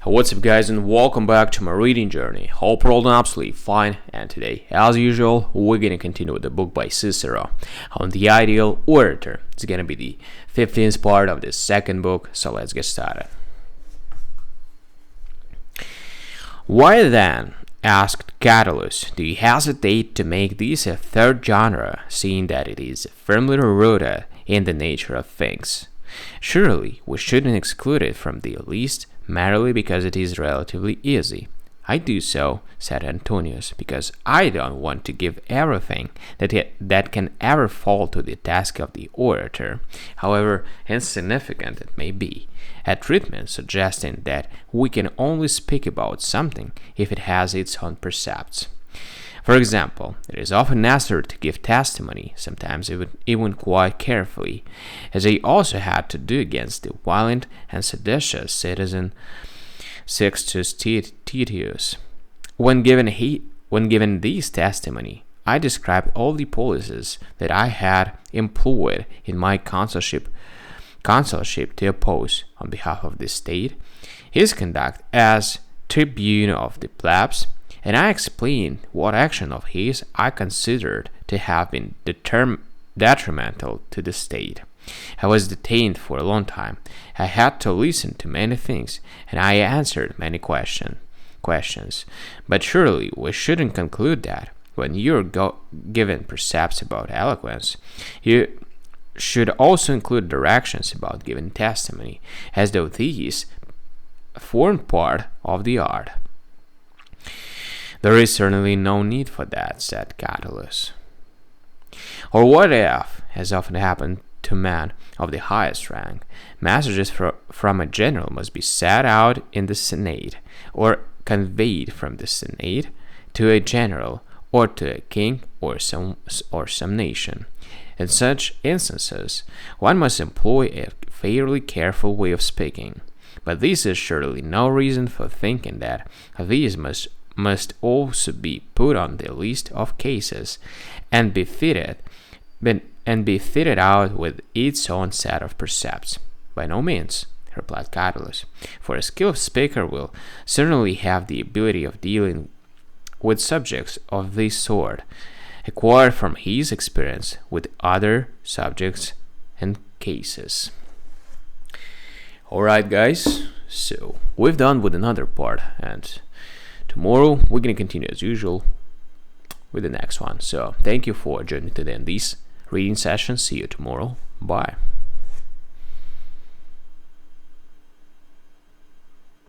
What's up, guys, and welcome back to my reading journey. Hope you're all doing absolutely fine. And today, as usual, we're gonna continue with the book by Cicero on the ideal orator. It's gonna be the 15th part of the second book, so let's get started. Why then, asked Catullus, do you hesitate to make this a third genre, seeing that it is firmly rooted in the nature of things? Surely we shouldn't exclude it from the list merely because it is relatively easy. I do so, said Antonius, because I don't want to give everything that can ever fall to the task of the orator, however insignificant it may be, a treatment suggesting that we can only speak about something if it has its own precepts. For example, it is often necessary to give testimony, sometimes even quite carefully, as they also had to do against the violent and seditious citizen Sextus Titius. When given this testimony, I described all the policies that I had employed in my consulship to oppose, on behalf of the state, his conduct as tribune of the plebs, and I explained what action of his I considered to have been detrimental to the state. I was detained for a long time. I had to listen to many things, and I answered many questions. But surely we shouldn't conclude that, when you're given precepts about eloquence, you should also include directions about giving testimony, as though these formed part of the art. There is certainly no need for that, said Catullus. Or what if, as often happened to men of the highest rank, messages from a general must be set out in the Senate, or conveyed from the Senate to a general, or to a king, or some nation? In such instances, one must employ a fairly careful way of speaking. But this is surely no reason for thinking that these must also be put on the list of cases and be fitted out with its own set of precepts. By no means, replied Catullus, for a skilled speaker will certainly have the ability of dealing with subjects of this sort, acquired from his experience with other subjects and cases. Alright, guys, so we've done with another part, and tomorrow we're going to continue as usual with the next one. So thank you for joining today in this reading session. See you tomorrow. Bye.